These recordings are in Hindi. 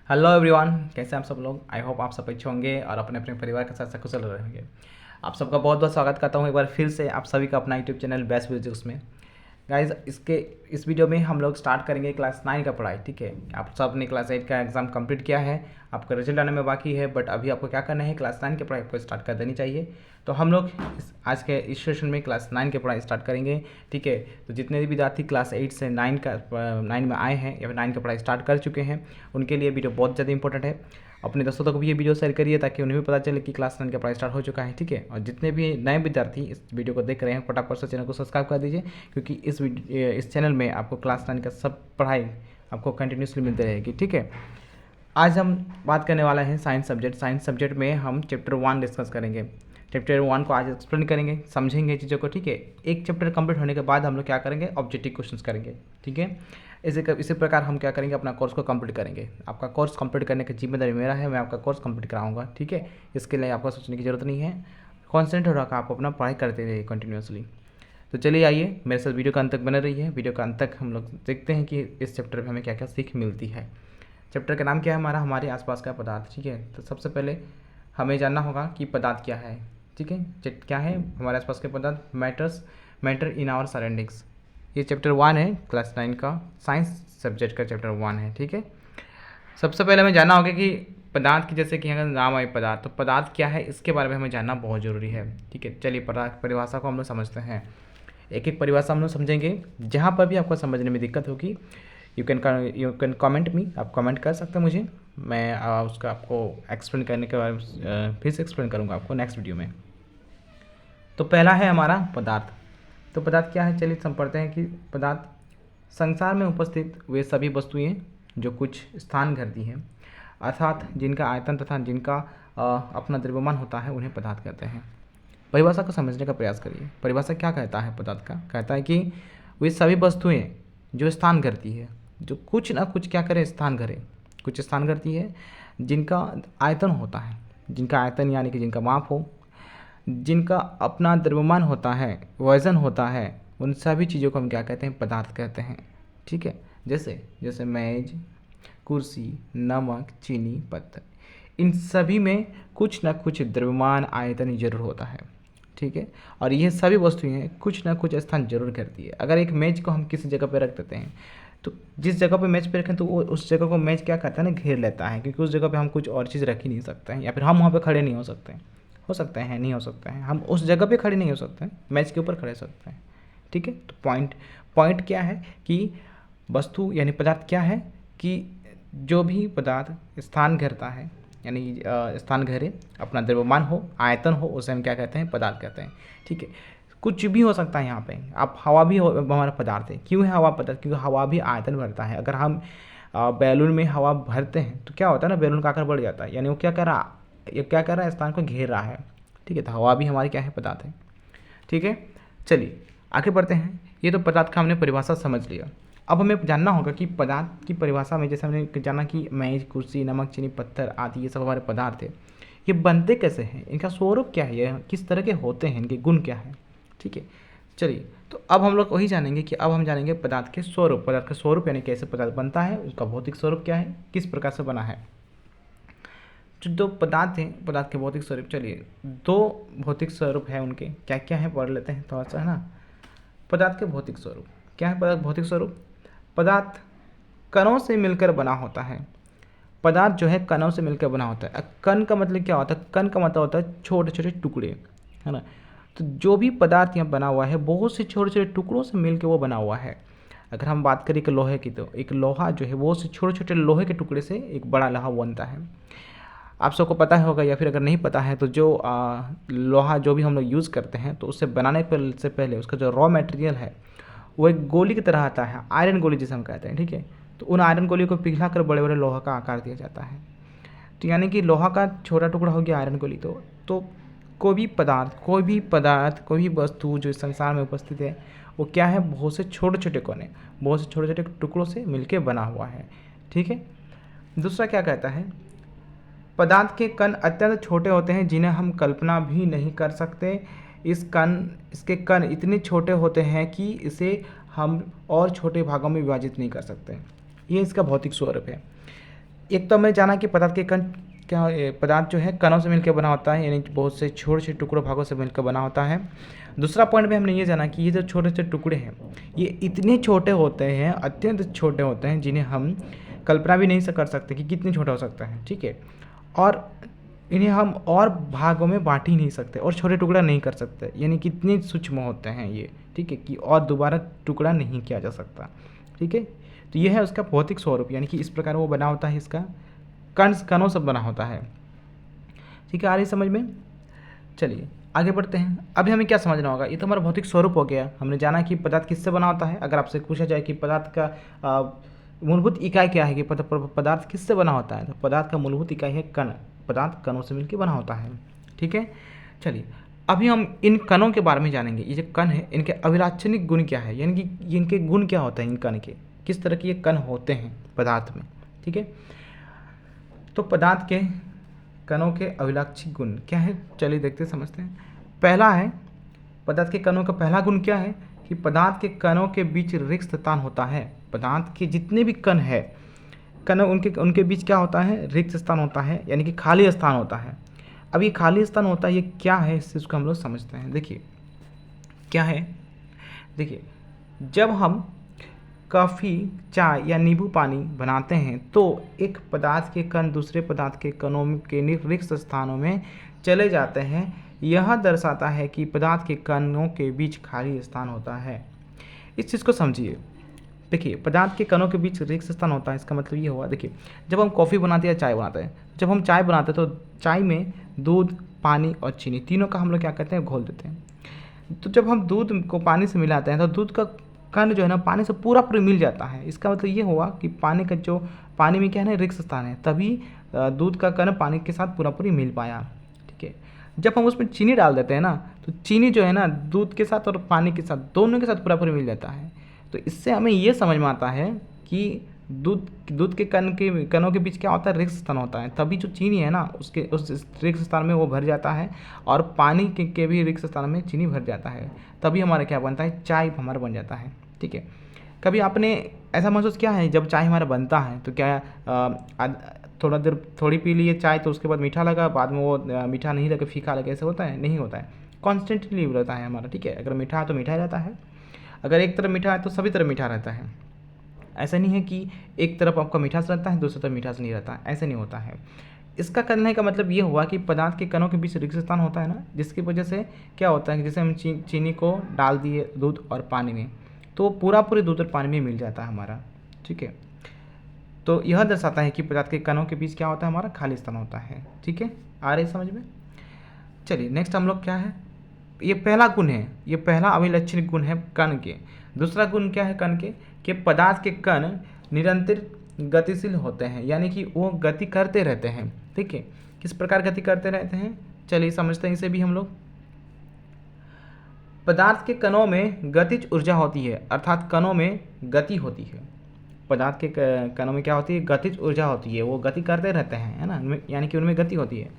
हेलो एवरीवन, कैसे हैं आप सब लोग। आई होप आप सब अच्छे होंगे और अपने अपने परिवार के साथ सकुशल रहेंगे। आप सबका बहुत बहुत स्वागत करता हूं एक बार फिर से आप सभी का अपना यूट्यूब चैनल बेस्ट म्यूजिक्स में। गाइज इस वीडियो में हम लोग स्टार्ट करेंगे क्लास 9 का पढ़ाई। ठीक है, आप सब ने क्लास 8 का एग्जाम कंप्लीट किया है, आपका रिजल्ट आने में बाकी है, बट अभी आपको क्या करना है, क्लास 9 की पढ़ाई आपको स्टार्ट कर देनी चाहिए। तो हम लोग आज के इस सेशन में क्लास 9 की पढ़ाई स्टार्ट करेंगे। ठीक है, तो जितने भी विद्यार्थी क्लास 8 से 9 में आए हैं या फिर 9 की पढ़ाई स्टार्ट कर चुके हैं, उनके लिए वीडियो बहुत ज़्यादा इंपॉर्टेंट है। अपने दोस्तों तक भी ये वीडियो शेयर करिए ताकि उन्हें भी पता चले कि क्लास 9 का पढ़ाई स्टार्ट हो चुका है। ठीक है, और जितने भी नए विद्यार्थी इस वीडियो को देख रहे हैं, फटाफट से चैनल को सब्सक्राइब कर दीजिए, क्योंकि इस चैनल में आपको क्लास 9 का सब पढ़ाई आपको कंटिन्यूसली मिलती रहेगी। ठीक है, आज हम बात करने वाला है साइंस सब्जेक्ट में हम चैप्टर 1 डिस्कस करेंगे। चैप्टर 1 को आज एक्सप्लेन करेंगे, समझेंगे चीज़ों को। ठीक है, एक चैप्टर कंप्लीट होने के बाद हम लोग क्या करेंगे, ऑब्जेक्टिव क्वेश्चंस करेंगे। ठीक है, इसी प्रकार हम क्या करेंगे, अपना कोर्स को कंप्लीट करेंगे। आपका कोर्स कंप्लीट करने की जिम्मेदारी मेरा है, मैं आपका कोर्स कंप्लीट कराऊंगा। ठीक है, इसके लिए आपको सोचने की जरूरत नहीं है, कॉन्सेंट्रेट होकर आप अपना पढ़ाई करते रहिए कंटिन्यूसली। तो चलिए आइए मेरे साथ वीडियो का अंत तक बने रही है। वीडियो का अंत तक हम लोग देखते हैं कि इस चैप्टर में हमें क्या क्या सीख मिलती है। चैप्टर का नाम क्या है हमारा, हमारे आसपास का पदार्थ। ठीक है, तो सबसे पहले हमें जानना होगा कि पदार्थ क्या है। ठीक है, क्या है हमारे आसपास के पदार्थ, मैटर इन आवर सराउंडिंग्स। ये चैप्टर 1 है, क्लास 9 का साइंस सब्जेक्ट का चैप्टर 1 है। ठीक है, सबसे पहले हमें जानना होगा कि पदार्थ की, जैसे कि अगर नाम आए पदार्थ, तो पदार्थ क्या है इसके बारे में हमें जानना बहुत ज़रूरी है। ठीक है, चलिए परिभाषा को हम लोग समझते हैं। एक एक परिभाषा हम लोग समझेंगे। जहाँ पर भी आपको समझने में दिक्कत होगी, यू कैन कमेंट मी, आप कमेंट कर सकते हैं मुझे, मैं उसका आपको एक्सप्लेन करने के बाद फिर से एक्सप्लेन करूँगा आपको नेक्स्ट वीडियो में। तो पहला है हमारा पदार्थ। तो पदार्थ क्या है, चलिए हम पढ़ते हैं कि पदार्थ संसार में उपस्थित वे सभी वस्तुएं जो कुछ स्थान घेरती हैं, अर्थात जिनका आयतन तथा जिनका अपना द्रव्यमान होता है, उन्हें पदार्थ कहते हैं। परिभाषा को समझने का प्रयास करिए। परिभाषा क्या कहता है पदार्थ का, कहता है कि वे सभी वस्तुएं जो स्थान करती है, जो कुछ ना कुछ क्या करे, स्थान करे, कुछ स्थान करती है, जिनका आयतन होता है, जिनका आयतन यानी कि जिनका माप हो, जिनका अपना द्रव्यमान होता है, वजन होता है, उन सभी चीज़ों को हम क्या कहते हैं, पदार्थ कहते हैं। ठीक है, जैसे जैसे मेज, कुर्सी, नमक, चीनी, पत्थर, इन सभी में कुछ ना कुछ द्रव्यमान आयतन जरूर होता है। ठीक है, और ये सभी वस्तुएं कुछ ना कुछ स्थान जरूर करती है। अगर एक मेज को हम किसी जगह पर रख देते हैं, तो जिस जगह पे मेज पे रखें तो वो उस जगह को मेज क्या करता है ना, घेर लेता है, क्योंकि उस जगह पे हम कुछ और चीज़ रख ही नहीं सकते हैं, या फिर हम वहाँ पे खड़े नहीं हो सकते हैं। हो सकते हैं, नहीं हो सकते हैं, हम उस जगह पे खड़े नहीं हो सकते हैं, मेज के ऊपर खड़े हो सकते हैं। ठीक है, तो पॉइंट क्या है कि वस्तु यानी पदार्थ क्या है कि जो भी पदार्थ स्थान घेरता है, यानी स्थान घेरे, अपना द्रव्यमान हो, आयतन हो, उसे हम क्या कहते हैं, पदार्थ कहते हैं। ठीक है, कुछ भी हो सकता है यहाँ पे, आप हवा भी हमारा पदार्थ है। क्यों है हवा पदार्थ, क्योंकि हवा भी आयतन भरता है। अगर हम बैलून में हवा भरते हैं तो क्या होता है ना, बैलून का आकार बढ़ जाता है, यानी वो क्या कर रहा है, स्थान को घेर रहा है। ठीक है, तो हवा भी हमारी क्या है, पदार्थ है। ठीक है, चलिए आगे बढ़ते हैं। ये तो पदार्थ का हमने परिभाषा समझ लिया। अब हमें जानना होगा कि पदार्थ की परिभाषा में, जैसे हमने जाना कि मेज, कुर्सी, नमक, चीनी, पत्थर आदि ये सब हमारे पदार्थ है, ये बनते कैसे हैं, इनका स्वरूप क्या है, ये किस तरह के होते हैं, इनके गुण क्या है। ठीक है, चलिए तो अब हम लोग वही जानेंगे कि अब हम जानेंगे पदार्थ के स्वरूप। पदार्थ का स्वरूप यानी कैसे पदार्थ बनता है, उसका भौतिक स्वरूप क्या है, किस प्रकार से बना है। जो दो पदार्थ हैं, पदार्थ के भौतिक स्वरूप, चलिए दो भौतिक स्वरूप है, उनके क्या क्या है पढ़ लेते हैं थोड़ा सा, है ना। पदार्थ के भौतिक स्वरूप क्या है, पदार्थ भौतिक स्वरूप, पदार्थ कणों से मिलकर बना होता है। पदार्थ जो है कणों से मिलकर बना होता है। कण का मतलब क्या होता है, कण का मतलब होता है छोटे छोटे टुकड़े, है ना। तो जो भी पदार्थ यहाँ बना हुआ है, बहुत से छोटे छोटे टुकड़ों से मिलकर वो बना हुआ है। अगर हम बात करें कि लोहे की, तो एक लोहा जो है वो से छोटे छोटे लोहे के टुकड़े से एक बड़ा लोहा बनता है। आप सबको पता होगा, या फिर अगर नहीं पता है तो जो लोहा जो भी हम लोग यूज़ करते हैं, तो उससे बनाने से पहले उसका जो रॉ मटेरियल है वो एक गोली की तरह आता है, आयरन गोली जिसे हम कहते हैं। ठीक है, तो उन आयरन गोली को पिघला कर बड़े बड़े लोहा का आकार दिया जाता है। तो यानी कि लोहा का छोटा टुकड़ा हो गया आयरन गोली। तो कोई भी पदार्थ कोई भी वस्तु जो इस संसार में उपस्थित है, वो क्या है, बहुत से छोटे छोटे कोने, बहुत से छोटे छोटे टुकड़ों से मिलकर बना हुआ है। ठीक है, दूसरा क्या कहता है, पदार्थ के कण अत्यंत छोटे होते हैं, जिन्हें हम कल्पना भी नहीं कर सकते। इसके कण इतने छोटे होते हैं कि इसे हम और छोटे भागों में विभाजित नहीं कर सकते। ये इसका भौतिक स्वरूप है। एक तो हमने जाना कि पदार्थ के कण क्या पदार्थ जो है कणों से मिलकर बना होता है, यानी कि बहुत से छोटे छोटे टुकड़ों भागों से मिलकर बना होता है। दूसरा पॉइंट में हमने ये जाना कि ये जो छोटे छोटे टुकड़े हैं ये इतने छोटे होते हैं, अत्यंत छोटे होते हैं, जिन्हें हम कल्पना भी नहीं कर सकते कि कितने छोटा हो सकता है, ठीक है। और इन्हें हम और भागों में बांट ही नहीं सकते और छोटे टुकड़ा नहीं कर सकते, यानी कितने सूक्ष्म होते हैं ये, ठीक है, कि और दोबारा टुकड़ा नहीं किया जा सकता, ठीक है। तो ये है उसका भौतिक स्वरूप, यानी कि इस प्रकार वो बना होता है, इसका कणों से बना होता है, ठीक है। आ रही समझ में? चलिए आगे बढ़ते हैं। अभी हमें क्या समझना होगा, ये तो हमारा भौतिक स्वरूप हो गया। हमने जाना कि पदार्थ किससे बना होता है। अगर आपसे पूछा जाए कि पदार्थ का मूलभूत इकाई क्या है, कि पदार्थ किससे बना होता है, तो पदार्थ का मूलभूत इकाई है कण। पदार्थ कणों से मिलकर बना होता है, ठीक है। चलिए अभी हम इन कणों के बारे में जानेंगे। ये जो कण है इनके अभिलाक्षणिक गुण क्या है, यानी कि इनके गुण क्या होते हैं, इन कण के किस तरह के ये कण होते हैं पदार्थ में, ठीक है। तो पदार्थ के कणों के अभिलाक्षिक गुण क्या है, चलिए देखते समझते हैं। पहला है पदार्थ के कणों का पहला गुण क्या है कि पदार्थ के कणों के बीच रिक्त स्थान होता है। पदार्थ के जितने भी कण है, कण उनके बीच क्या होता है, रिक्त स्थान होता है, यानी कि खाली स्थान होता है। अब ये खाली स्थान होता है, ये क्या है, इस चीज़ को हम लोग समझते हैं। देखिए क्या है, देखिए जब हम कॉफ़ी, चाय या नींबू पानी बनाते हैं तो एक पदार्थ के कण दूसरे पदार्थ के कणों के रिक्त स्थानों में चले जाते हैं। यह दर्शाता है कि पदार्थ के कणों के बीच खाली स्थान होता है। इस चीज़ को समझिए। देखिए पदार्थ के कणों के बीच रिक्त स्थान होता है, इसका मतलब ये हुआ, देखिए जब हम कॉफ़ी बनाते हैं या चाय बनाते हैं, जब हम चाय बनाते हैं तो चाय में दूध, पानी और चीनी तीनों का हम लोग क्या करते हैं, घोल देते हैं। तो जब हम दूध को पानी से मिलाते हैं तो दूध का कण जो है ना पानी से पूरा मिल जाता है। इसका मतलब ये हुआ कि पानी में क्या है ना, रिक्त स्थान है, तभी दूध का कण पानी के साथ पूरा मिल पाया, ठीक है। जब हम उसमें चीनी डाल देते हैं ना, तो चीनी जो है ना दूध के साथ और पानी के साथ दोनों के साथ पूरा मिल जाता है। तो इससे हमें ये समझ में आता है कि दूध के कणों के बीच क्या होता है, रिक्त स्थान होता है, तभी जो चीनी है ना उस रिक्त स्थान में वो भर जाता है, और पानी के भी रिक्त स्थान में चीनी भर जाता है, तभी हमारा क्या बनता है, चाय हमारा बन जाता है, ठीक है। कभी आपने ऐसा महसूस किया है जब चाय हमारा बनता है तो क्या थोड़ी पी लिए चाय तो उसके बाद मीठा लगा, बाद में वो मीठा नहीं लगे, फीका लगे, ऐसा होता है? नहीं होता है, कॉन्स्टेंटली रहता है हमारा, ठीक है। अगर मीठा है तो मीठा ही रहता है, अगर एक तरफ मीठा है तो सभी तरफ मीठा रहता है। ऐसा नहीं है कि एक तरफ आपका मीठास रहता है दूसरी तरफ मीठास नहीं रहता, ऐसे नहीं होता है। इसका करने का मतलब ये हुआ कि पदार्थ के कणों के बीच रिक्त स्थान होता है ना, जिसकी वजह से क्या होता है कि जैसे हम चीनी को डाल दिए दूध और पानी में, तो पूरे दूध और पानी में मिल जाता है हमारा, ठीक है। तो यह दर्शाता है कि पदार्थ के कणों के बीच क्या होता है, हमारा खाली स्थान होता है, ठीक है। आ रही समझ में? चलिए नेक्स्ट हम लोग क्या है, ये पहला गुण है, ये पहला अभिलक्षणिक गुण है कण के। दूसरा गुण क्या है कण के, कि पदार्थ के कण निरंतर गतिशील होते हैं, यानी कि वो गति करते रहते हैं, ठीक है। किस प्रकार गति करते रहते हैं, चलिए समझते हैं इसे भी हम लोग। पदार्थ के कणों में गतिज ऊर्जा होती है, अर्थात कणों में गति होती है। पदार्थ के कणों में क्या होती है, गतिज ऊर्जा होती है, वो गति करते रहते हैं, है ना, यानी कि उनमें गति होती है।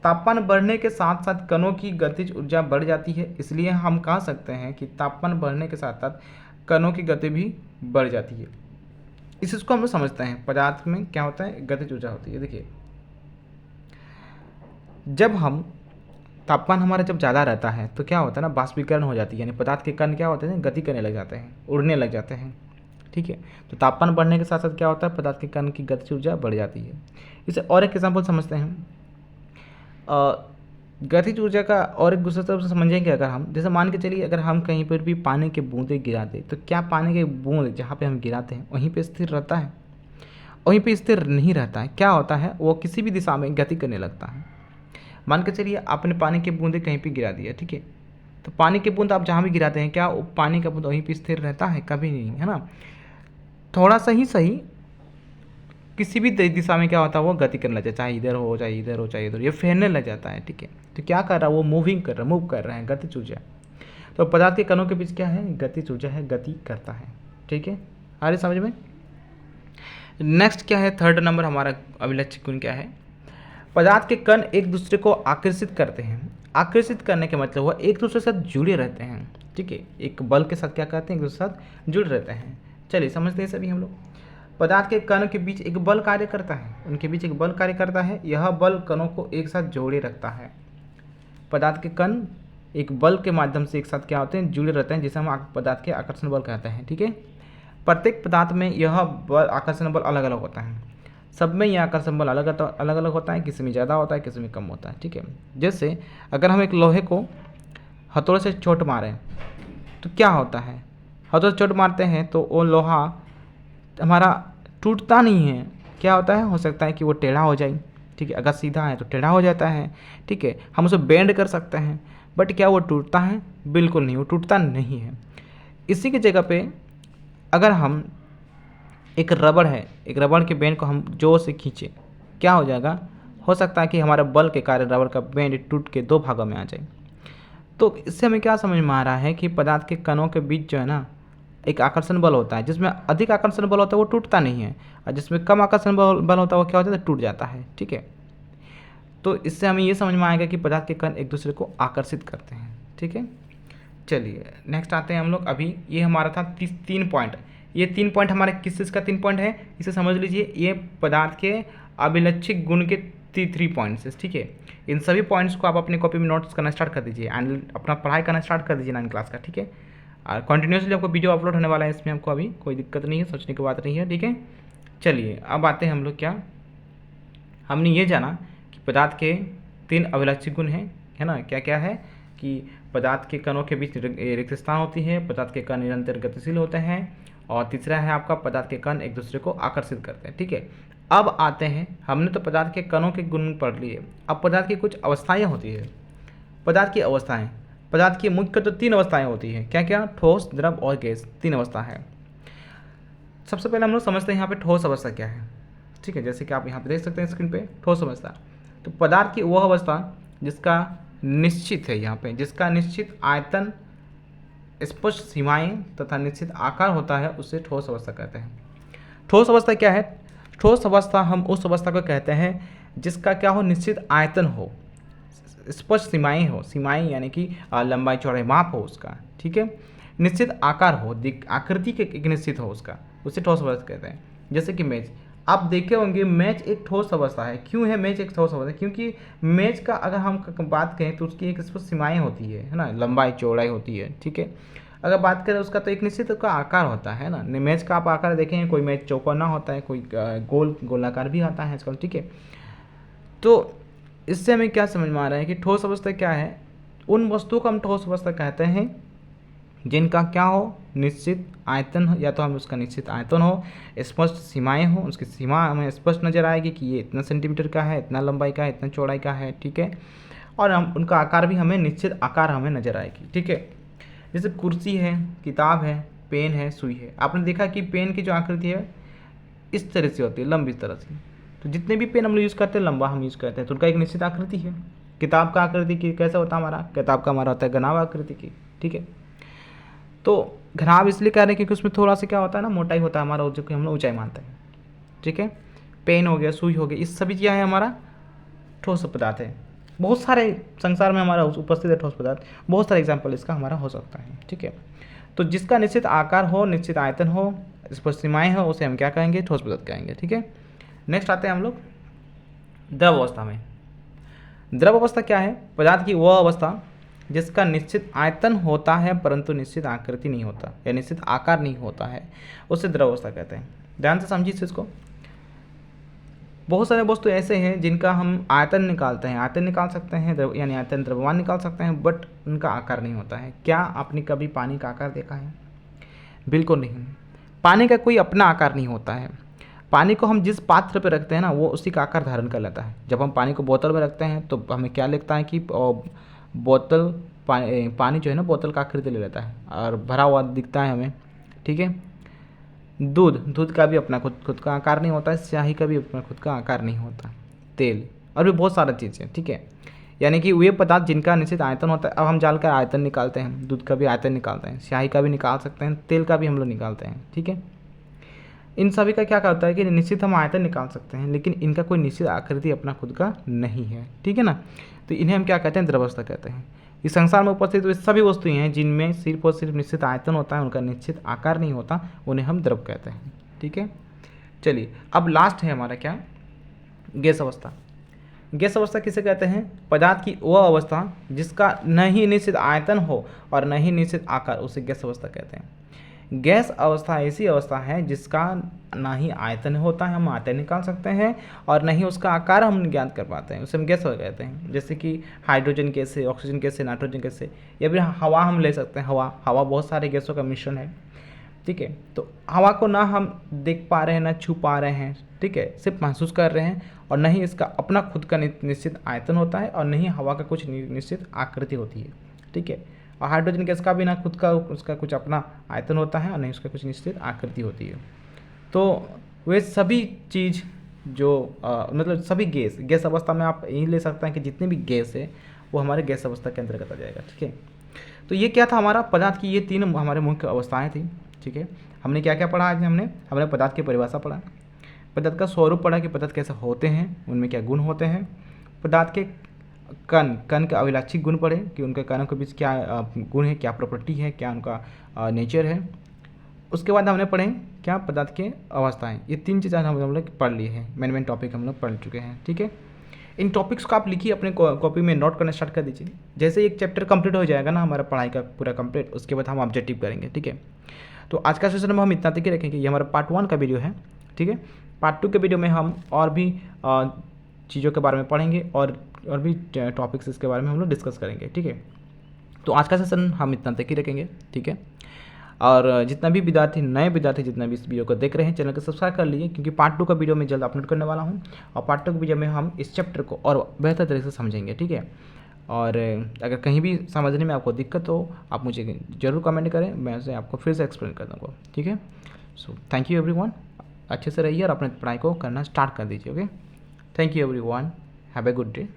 तापमान बढ़ने के साथ साथ कणों की गतिज ऊर्जा बढ़ जाती है, इसलिए हम कह सकते हैं कि तापमान बढ़ने के साथ साथ कणों की गति भी बढ़ जाती है। इस चीज़ को हम लोग समझते हैं, पदार्थ में क्या होता है, गतिज ऊर्जा होती है। देखिए जब हम तापमान हमारा जब ज़्यादा रहता है तो क्या होता है ना, बाष्पीकरण हो जाती है, यानी पदार्थ के कण क्या होते हैं, गति करने लग जाते हैं, उड़ने लग जाते हैं, ठीक है। तो तापमान बढ़ने के साथ साथ क्या होता है, पदार्थ के कण की गतिज ऊर्जा बढ़ जाती है। इसे और एक एग्जाम्पल समझते हैं। गतिज ऊर्जा का और एक दूसरे तरफ से समझेंगे अगर हम, जैसे मान के चलिए अगर हम कहीं पर भी पानी के बूंदे गिराते तो क्या पानी के बूंद जहाँ पे हम गिराते हैं वहीं पे स्थिर रहता है, वहीं पे स्थिर नहीं रहता है। क्या होता है, वो किसी भी दिशा में गति करने लगता है। मान के चलिए आपने पानी के बूंदे कहीं पे गिरा दिया, ठीक है, तो पानी के बूंद आप जहाँ भी गिराते हैं क्या वो पानी का बूंद वहीं पे स्थिर रहता है, कभी नहीं, है ना। थोड़ा सा ही सही किसी भी दिशा में क्या होता है, वो गति करने लग जाता है, चाहे इधर हो चाहे इधर हो चाहे इधर, ये फैलने लग जाता है, ठीक है। तो क्या कर रहा है, वो मूव कर रहा है, गतिज ऊर्जा। तो पदार्थ के कणों के बीच क्या है, गतिज ऊर्जा है, गति करता है, ठीक है। आ रही समझ में? नेक्स्ट क्या है, थर्ड नंबर हमारा अभिलक्षित गुण क्या है, पदार्थ के कण एक दूसरे को आकर्षित करते हैं। आकर्षित करने का मतलब हुआ एक दूसरे के साथ जुड़े रहते हैं, ठीक है। एक बल के साथ क्या करते हैं, एक दूसरे के साथ जुड़े रहते हैं। चलिए समझते हैं सभी हम लोग। पदार्थ के कण के बीच एक बल कार्य करता है, उनके बीच एक बल कार्य करता है। यह बल कणों को एक साथ जोड़े रखता है। पदार्थ के कण एक बल के माध्यम से एक साथ क्या होते हैं, जुड़े रहते हैं, जिसे हम पदार्थ के आकर्षण बल कहते हैं। ठीक है, प्रत्येक पदार्थ में यह बल, आकर्षण बल अलग अलग होता है। सब में यह आकर्षण बल अलग अलग होता है, किसी में ज़्यादा होता है, किसी में कम होता है। ठीक है, जैसे अगर हम एक लोहे को हथौड़े से चोट मारें तो क्या होता है, हथौड़े से चोट मारते हैं तो वो लोहा हमारा टूटता नहीं है, क्या होता है, हो सकता है कि वो टेढ़ा हो जाए। ठीक है, अगर सीधा है तो टेढ़ा हो जाता है। ठीक है, हम उसे बेंड कर सकते हैं, बट क्या वो टूटता है, बिल्कुल नहीं, वो टूटता नहीं है। इसी की जगह पे अगर हम एक रबड़ है, एक रबड़ के बेंड को हम जोर से खींचे, क्या हो जाएगा, हो सकता है कि हमारे बल के कारण रबड़ का बेंड टूट के दो भागों में आ जाए। तो इससे हमें क्या समझ में आ रहा है कि पदार्थ के कणों के बीच जो है ना एक आकर्षण बल होता है। जिसमें अधिक आकर्षण बल होता है वो टूटता नहीं है, और जिसमें कम आकर्षण बल होता है वो क्या होता है, टूट जाता है। ठीक है, तो इससे हमें ये समझ में आएगा कि पदार्थ के कण एक दूसरे को आकर्षित करते हैं। ठीक है, चलिए नेक्स्ट आते हैं हम लोग। अभी ये हमारा था 3 पॉइंट। ये 3 पॉइंट हमारे किस चीज़ का 3 पॉइंट है, इसे समझ लीजिए, ये पदार्थ के अभिलक्षिक गुण के 3 पॉइंट्स है। ठीक है, इन सभी पॉइंट्स को आप अपनी कॉपी में नोट्स करना स्टार्ट कर दीजिए एंड अपना पढ़ाई करना स्टार्ट कर दीजिए 9 क्लास का। ठीक है, और कंटिन्यूसली आपको वीडियो अपलोड होने वाला है, इसमें आपको अभी कोई दिक्कत नहीं है, सोचने की बात नहीं है। ठीक है, चलिए अब आते हैं हम लोग, क्या हमने ये जाना कि पदार्थ के 3 अभिलक्षिक गुण हैं, है ना, क्या क्या है कि पदार्थ के कणों के बीच रिक्त स्थान होती है, पदार्थ के कण निरंतर गतिशील होते हैं, और तीसरा है आपका पदार्थ के कण एक दूसरे को आकर्षित करते हैं। ठीक है, अब आते हैं, हमने तो पदार्थ के कणों के गुण पढ़ लिए, अब पदार्थ की कुछ अवस्थाएं होती है। पदार्थ की अवस्थाएं, पदार्थ की मुख्य तो 3 अवस्थाएं होती हैं, क्या क्या, ठोस, द्रव और गैस, 3 अवस्था है। सबसे पहले हम लोग समझते हैं यहाँ पे ठोस अवस्था क्या है। ठीक है, जैसे कि आप यहाँ पे देख सकते हैं स्क्रीन पे ठोस अवस्था, तो पदार्थ की वह अवस्था जिसका निश्चित है, यहाँ पे जिसका निश्चित आयतन, स्पष्ट सीमाएं तथा निश्चित आकार होता है, उसे ठोस अवस्था कहते हैं। ठोस अवस्था क्या है, ठोस अवस्था हम उस अवस्था को कहते हैं जिसका क्या हो, निश्चित आयतन हो, स्पष्ट सीमाएं हो, सीमाएं यानी कि लंबाई चौड़ाई माप हो उसका। ठीक है, निश्चित आकार हो, आकृति के एक निश्चित हो उसका, उसे ठोस अवस्था कहते हैं। जैसे कि मेज, आप देखे होंगे मेज एक ठोस अवस्था है। क्यों है मेज एक ठोस अवस्था, क्योंकि मेज का अगर हम बात करें तो उसकी एक स्पष्ट सीमाएं होती है ना, लंबाई चौड़ाई होती है। ठीक है, अगर बात करें उसका तो एक निश्चित का आकार होता है ना, मेज का आप आकार देखेंगे, कोई मेज चौकोना होता है, कोई गोलाकार भी आता है आजकल। ठीक है, तो इससे हमें क्या समझ में आ रहा है कि ठोस अवस्था क्या है, उन वस्तुओं को हम ठोस अवस्था कहते हैं जिनका क्या हो, निश्चित आयतन हो, या तो हम उसका निश्चित आयतन हो, स्पष्ट सीमाएं हो, उसकी सीमा हमें स्पष्ट नजर आएगी कि ये इतना सेंटीमीटर का है, इतना लंबाई का है, इतना चौड़ाई का है। ठीक है, और हम उनका आकार भी हमें निश्चित आकार हमें नजर आएगी। ठीक है, जैसे कुर्सी है, किताब है, पेन है, सुई है। आपने देखा कि पेन की जो आकृति है इस तरह से होती है, लंबी तरह से। तो जितने भी पेन हम लोग यूज़ करते हैं लंबा हम यूज़ करते हैं, तो उनका एक निश्चित आकृति है। किताब का आकृति की कैसा होता है हमारा, किताब का हमारा होता है घनाभ आकृति की। ठीक है, तो घनाभ इसलिए कह रहे हैं क्योंकि उसमें थोड़ा सा क्या होता है ना, मोटाई होता है हमारा, जो कि हम लोग ऊंचाई मानते हैं। ठीक है, पेन हो गया, सुई हो गई, इस सभी क्या है हमारा ठोस पदार्थ है। बहुत सारे संसार में हमारा उपस्थित है ठोस पदार्थ, बहुत सारे एग्जाम्पल इसका हमारा हो सकता है। ठीक है, तो जिसका निश्चित आकार हो, निश्चित आयतन हो, स्पष्ट सीमाएं हो, उसे हम क्या कहेंगे, ठोस पदार्थ कहेंगे। ठीक है, नेक्स्ट आते हैं हम लोग द्रव अवस्था में। द्रव अवस्था क्या है, पदार्थ की वह अवस्था जिसका निश्चित आयतन होता है परंतु निश्चित आकृति नहीं होता, या निश्चित आकार नहीं होता है, उसे द्रव अवस्था कहते हैं। ध्यान से समझिए इस चीज़ को। बहुत सारे वस्तु ऐसे हैं जिनका हम आयतन निकालते हैं, आयतन निकाल सकते हैं, यानी आयतन द्रव्यमान निकाल सकते हैं, बट उनका आकार नहीं होता है। क्या आपने कभी पानी का आकार देखा है? बिल्कुल नहीं। पानी का कोई अपना आकार नहीं होता है। पानी को हम जिस पात्र पर रखते हैं ना, वो उसी का आकार धारण कर लेता है। जब हम पानी को बोतल में रखते हैं तो हमें क्या लगता है कि बोतल पानी जो है ना बोतल का आकृति ले लेता है और भरा हुआ दिखता है हमें। ठीक है, दूध का भी अपना खुद का आकार नहीं होता है, स्याही का भी अपना खुद का आकार नहीं होता, तेल और भी बहुत सारी चीज़ें। ठीक है, यानी कि वे पदार्थ जिनका निश्चित आयतन होता है। अब हम जाल का आयतन निकालते हैं, दूध का भी आयतन निकालते हैं, स्याही का भी निकाल सकते हैं, तेल का भी हम लोग निकालते हैं। ठीक है, इन सभी का क्या होता है कि निश्चित हम आयतन निकाल सकते हैं, लेकिन इनका कोई निश्चित आकृति अपना खुद का नहीं है। ठीक है ना, तो इन्हें हम क्या कहते हैं, द्रवावस्था कहते हैं। इस संसार में उपस्थित वे सभी वस्तुएं हैं जिनमें सिर्फ और सिर्फ निश्चित आयतन होता है, उनका निश्चित आकार नहीं होता, उन्हें हम द्रव कहते हैं। ठीक है, चलिए अब लास्ट है हमारा क्या, गैस अवस्था। गैस अवस्था किसे कहते हैं? पदार्थ की वह अवस्था जिसका न ही निश्चित आयतन हो और न ही निश्चित आकार, उसे गैस अवस्था कहते हैं। गैस अवस्था ऐसी अवस्था है जिसका ना ही आयतन होता है, हम आयतन निकाल सकते हैं, और न ही उसका आकार हम ज्ञात कर पाते हैं, उसे हम गैस कहते हैं। जैसे कि हाइड्रोजन गैस है, ऑक्सीजन गैस है, नाइट्रोजन गैस है, या फिर हवा हम ले सकते हैं। हवा बहुत सारे गैसों का मिश्रण है, ठीक है। तो हवा को ना हम देख पा रहे हैं, ना छू पा रहे हैं, ठीक है, सिर्फ महसूस कर रहे हैं, और न ही इसका अपना खुद का निश्चित आयतन होता है, और न ही हवा का कुछ निश्चित आकृति होती है, ठीक है। और हाइड्रोजन गैस का भी ना खुद का उसका कुछ अपना आयतन होता है, और नहीं उसका कुछ निश्चित आकृति होती है। तो वे सभी चीज़ जो मतलब सभी गैस अवस्था में आप यही ले सकते हैं कि जितने भी गैस है वो हमारे गैस अवस्था के अंतर्गत आ जाएगा, ठीक है। तो ये क्या था हमारा पदार्थ की, ये 3 हमारे मुख्य अवस्थाएं थी, ठीक है। हमने क्या क्या पढ़ा आज? हमने पदार्थ की परिभाषा पढ़ा, पदार्थ का स्वरूप पढ़ा कि पदार्थ कैसे होते हैं, उनमें क्या गुण होते हैं, पदार्थ के कण के अभिलाक्षिक गुण पढ़े कि उनके कणों के बीच क्या गुण है, क्या प्रॉपर्टी है, क्या उनका नेचर है। उसके बाद हमने पढ़े क्या, पदार्थ के अवस्थाएं। ये 3 चीज़ें हम लोग पढ़ लिए हैं, मेन टॉपिक हम लोग पढ़ चुके हैं, ठीक है। इन टॉपिक्स को आप लिखिए, अपने कॉपी में नोट करना स्टार्ट कर दीजिए। जैसे एक चैप्टर कंप्लीट हो जाएगा ना हमारा पढ़ाई का पूरा कंप्लीट, उसके बाद हम ऑब्जेक्टिव करेंगे, ठीक है। तो आज का सेशन में हम इतना तक ही रखेंगे। ये हमारा पार्ट 1 का वीडियो है, ठीक है। पार्ट 2 के वीडियो में हम और भी चीज़ों के बारे में पढ़ेंगे, और भी टॉपिक्स इसके बारे में हम लोग डिस्कस करेंगे, ठीक है। तो आज का सेशन हम इतना तक ही रखेंगे, ठीक है। और जितना भी विद्यार्थी, नए विद्यार्थी जितना भी इस वीडियो को देख रहे हैं, चैनल को सब्सक्राइब कर लीजिए, क्योंकि पार्ट 2 का वीडियो मैं जल्द अपलोड करने वाला हूं, और पार्ट 2 के वीडियो में हम इस चैप्टर को और बेहतर तरीके से समझेंगे, ठीक है। और अगर कहीं भी समझने में आपको दिक्कत हो, आप मुझे ज़रूर कमेंट करें, मैं उसे आपको फिर से एक्सप्लेन कर दूँगा, ठीक है। सो थैंक यू एवरीवन, अच्छे से रहिए और अपने पढ़ाई को करना स्टार्ट कर दीजिए, okay. Thank you everyone, have a good day.